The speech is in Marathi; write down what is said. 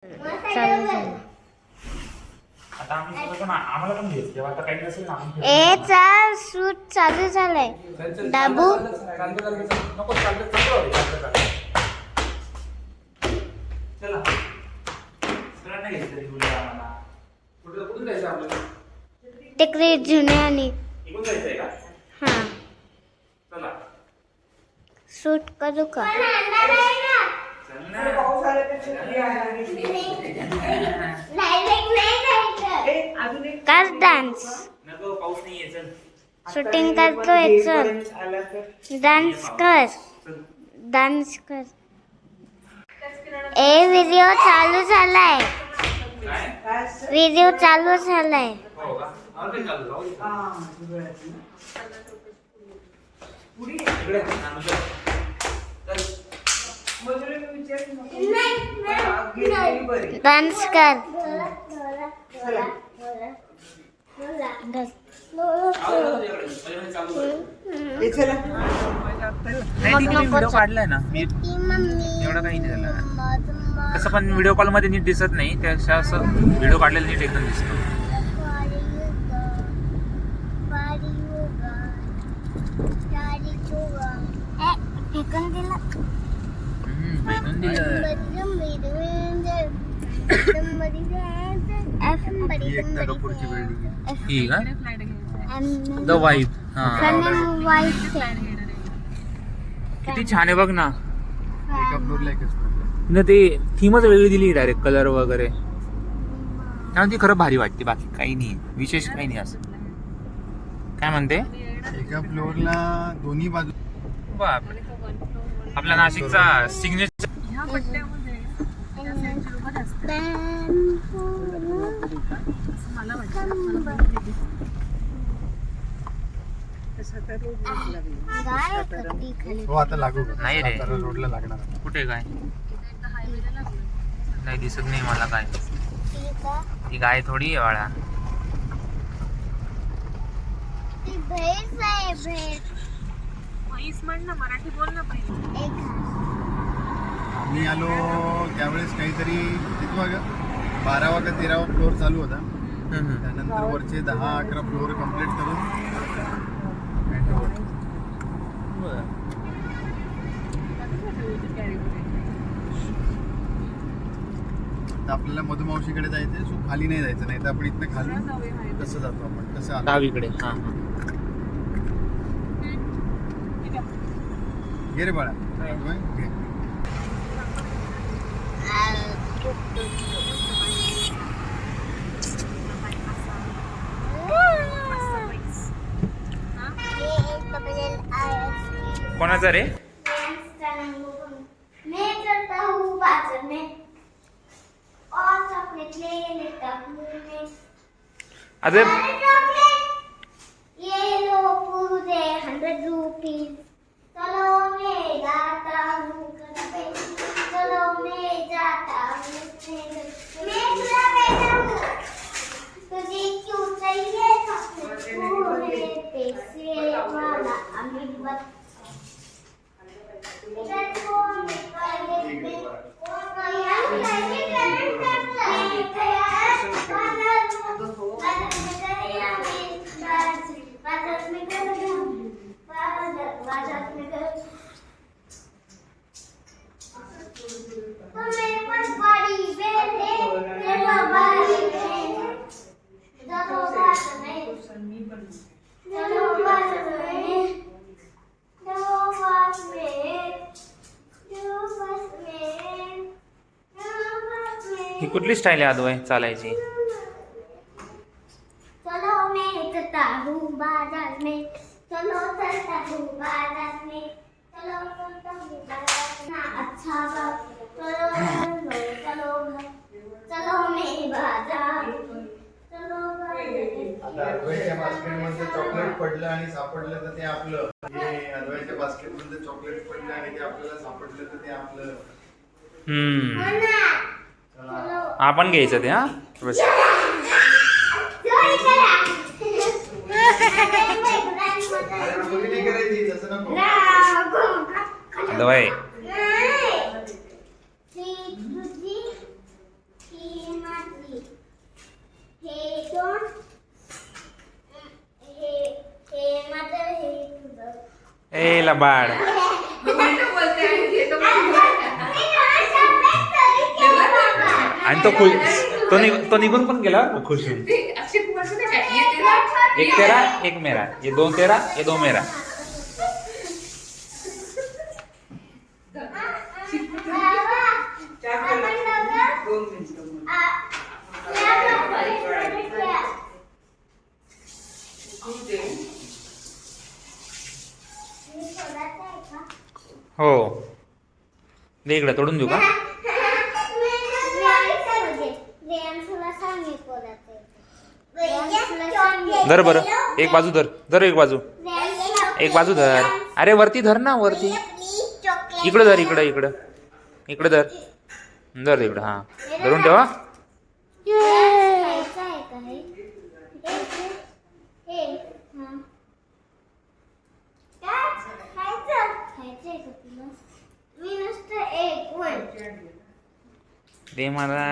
चालू झालं. आता आम्ही सगळं पण आम्हाला पण घ्यायचं जेव्हा आता काही नसेल ना आम्ही ए चाल शूट चालू झालंय. डाबू नको चालतं चला सगळं नाही घ्यायचं घेऊया आम्हाला कुठून जायचं आपल्याला तिकडे जुन्याने इकडून जायचं आहे का हा चला शूट करू का? चल ना कर डान्स. नको पाऊस नाहीये चल शूटिंग करतोय चल. डान्स कर चल डान्स कर. ए व्हिडिओ चालू झालाय. काय व्हिडिओ चालू झालाय. हो का आम्ही चालू जाऊ इकडे डान्स कर. व्हिडिओ काढलाय ना मी एवढं काही नाही झालं तसं पण व्हिडिओ कॉल मध्ये नीट दिसत नाही त्यापेक्षा असं व्हिडिओ काढलेला नीट एकदम दिसतो फेकून दिला. भेटून दिलं ही का द वाईफ हा किती छान आहे बघ ना न ते थीमच वेगळी दिली डायरेक्ट कलर वगैरे त्यामुळे ती खरं भारी वाटते बाकी काही नाही विशेष काही नाही असं काय म्हणते एका फ्लोअरला दोन्ही बाजू बाप आपल्या नाशिकचा सिग्नेचर हो आता लागू नाही रे. रोडला लागणार कुठे काय नाही दिसत नाही मला काय ती गाय थोडी आहे बाळा आम्ही आलो त्यावेळेस काहीतरी किती वागा 12वा का 13वा फ्लोअर चालू होता त्यानंतर वरचे 10-11 फ्लोअर कम्प्लीट करून तर आपल्याला मधुमावशीकडे जायचंय सो खाली नाही जायचं नाही तर आपण इथनं खाली कसं जातो आपण कसं आलो डावीकडे हा घे रे बाळा घे कोणाचा रे मैं चलता हूँ बाजार में और चॉकलेट ले लेता हूँ मैं अरे ये लो पूरे 100 रुपीज चलो मैं जाता हूँ घर पे चलो मैं जाता हूँ मैं पूरा बैठा हूँ तुझे क्यों चाहिए चॉकलेट पूरे पैसे वाला अमीर बत ही कुठली स्टाईल आहे अद्वय चालायची चलो मैं चलता हूँ बाजार में चलो चलता हूँ बाजार में चलो चलता हूँ बाजार में अच्छा बात चलो चलो चलो मैं बाजार चलो आता अद्वैतच्या बास्केटमध्ये चॉकलेट पडलं आणि सापडलं तर ते आपलं अद्वैतच्या बास्केटमध्ये चॉकलेट पडलं आणि ते आपल्याला सापडलं तर ते आपलं आपण घ्यायचं ते हा बस अद्वय ए लबाड. आणि तो निघून पण गेला खुश होऊन. एक तेरा एक मेरा, ये दो तेरा ये दो मेरा. हो दे इकडे तोडून देऊ का? धर बरं, एक बाजू धर, धर एक बाजू, एक बाजू धर. अरे वरती धर ना, वरती इकडे धर, इकडे इकडं इकडे धर, धर इकडं. हा धरून ठेवा. दे मला.